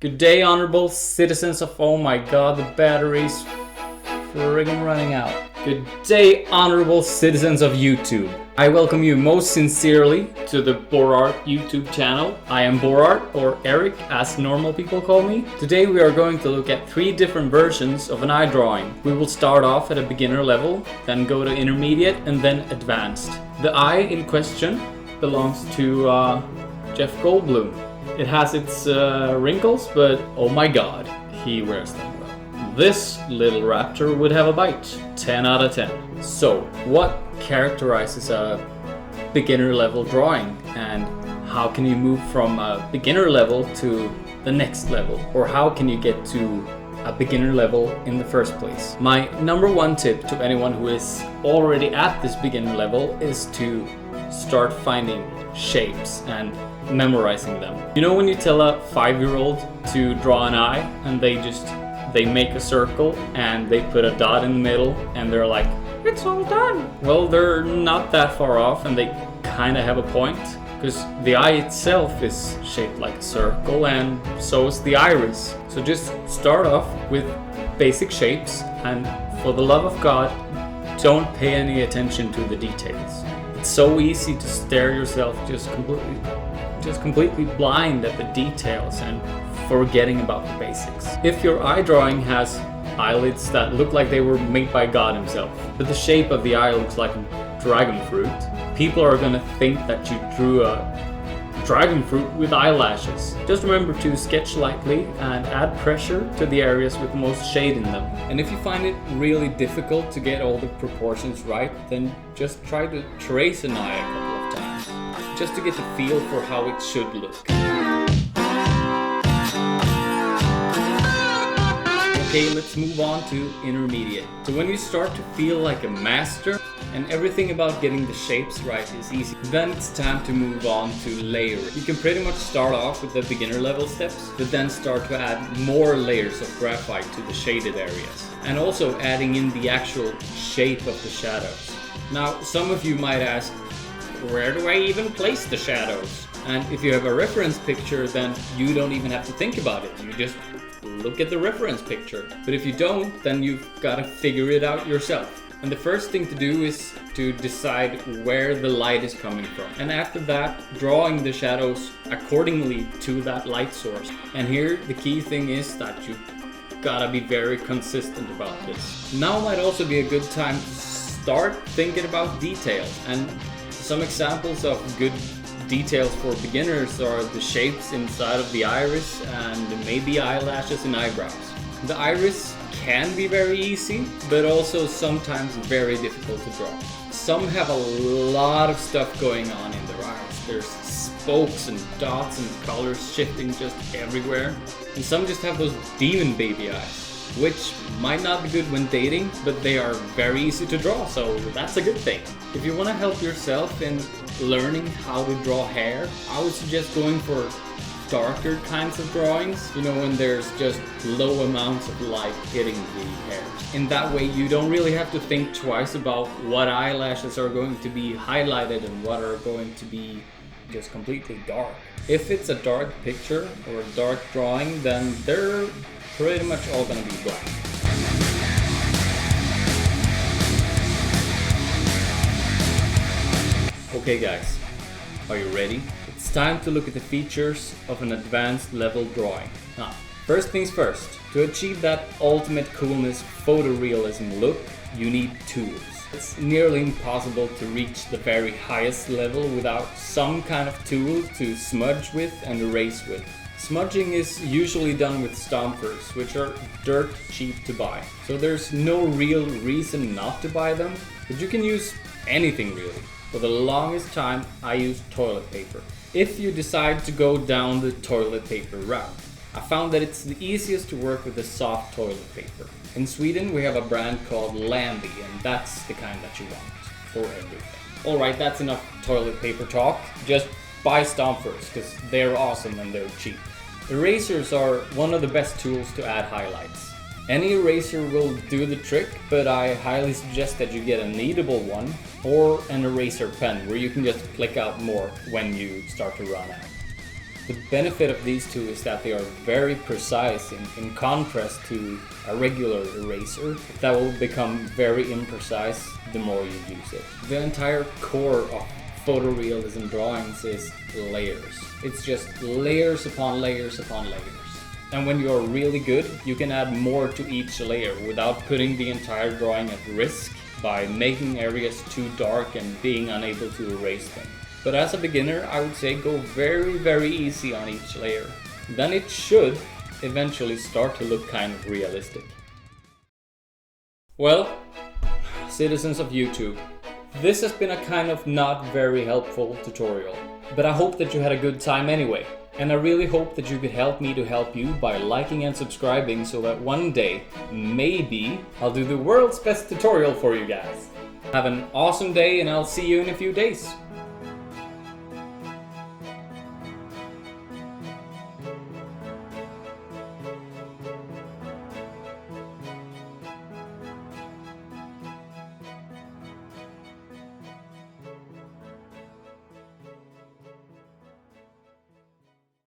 Good day, honorable citizens of... Oh my god, the battery's friggin' running out. Good day, honorable citizens of YouTube. I welcome you most sincerely to the BORART YouTube channel. I am BORART, or Eric as normal people call me. Today we are going to look at 3 different versions of an eye drawing. We will start off at a beginner level, then go to intermediate and then advanced. The eye in question belongs to Jeff Goldblum. It has its wrinkles, but oh my god, he wears them well. This little raptor would have a bite. 10 out of 10. So, what characterizes a beginner level drawing, and how can you move from a beginner level to the next level? Or how can you get to a beginner level in the first place? My number 1 tip to anyone who is already at this beginner level is to start finding shapes and memorizing them. You know when you tell a 5-year-old to draw an eye and they make a circle and they put a dot in the middle and they're like, it's all done. Well, they're not that far off and they kind of have a point, because the eye itself is shaped like a circle and so is the iris. So just start off with basic shapes, and for the love of God, don't pay any attention to the details. It's so easy to stare yourself just completely blind at the details and forgetting about the basics. If your eye drawing has eyelids that look like they were made by God himself, but the shape of the eye looks like a dragon fruit, people are gonna think that you drew a dragon fruit with eyelashes. Just remember to sketch lightly and add pressure to the areas with the most shade in them. And if you find it really difficult to get all the proportions right, then just try to trace an eye a couple of times, just to get the feel for how it should look. Okay, let's move on to intermediate. So when you start to feel like a master and everything about getting the shapes right is easy, then it's time to move on to layering. You can pretty much start off with the beginner level steps, but then start to add more layers of graphite to the shaded areas, and also adding in the actual shape of the shadows. Now, some of you might ask, where do I even place the shadows? And if you have a reference picture, then you don't even have to think about it. You just look at the reference picture. But if you don't, then you've got to figure it out yourself. And the first thing to do is to decide where the light is coming from. And after that, drawing the shadows accordingly to that light source. And here, the key thing is that you gotta be very consistent about this. Now might also be a good time to start thinking about details. And some examples of good details for beginners are the shapes inside of the iris and maybe eyelashes and eyebrows. The iris can be very easy, but also sometimes very difficult to draw. Some have a lot of stuff going on in their eyes. There's spokes and dots and colors shifting just everywhere. And some just have those demon baby eyes, which might not be good when dating, but they are very easy to draw, so that's a good thing. If you want to help yourself in learning how to draw hair, I would suggest going for darker kinds of drawings, you know, when there's just low amounts of light hitting the hairs. In that way, you don't really have to think twice about what eyelashes are going to be highlighted and what are going to be just completely dark. If it's a dark picture or a dark drawing, then they're pretty much all gonna be black. Okay guys, are you ready? It's time to look at the features of an advanced level drawing. Now, first things first, to achieve that ultimate coolness photorealism look, you need tools. It's nearly impossible to reach the very highest level without some kind of tool to smudge with and erase with. Smudging is usually done with stompers, which are dirt cheap to buy. So there's no real reason not to buy them, but you can use anything really. For the longest time, I used toilet paper. If you decide to go down the toilet paper route, I found that it's the easiest to work with the soft toilet paper. In Sweden, we have a brand called Landy, and that's the kind that you want for everything. Alright, that's enough toilet paper talk. Just buy stompers, because they're awesome and they're cheap. Erasers are one of the best tools to add highlights. Any eraser will do the trick, but I highly suggest that you get a kneadable one or an eraser pen where you can just click out more when you start to run out. The benefit of these two is that they are very precise in contrast to a regular eraser that will become very imprecise the more you use it. The entire core of photorealism drawings is layers. It's just layers upon layers upon layers. And when you're really good, you can add more to each layer without putting the entire drawing at risk by making areas too dark and being unable to erase them. But as a beginner, I would say go very easy on each layer. Then it should eventually start to look kind of realistic. Well, citizens of YouTube, this has been a kind of not very helpful tutorial, but I hope that you had a good time anyway. And I really hope that you could help me to help you by liking and subscribing so that one day, maybe, I'll do the world's best tutorial for you guys. Have an awesome day and I'll see you in a few days.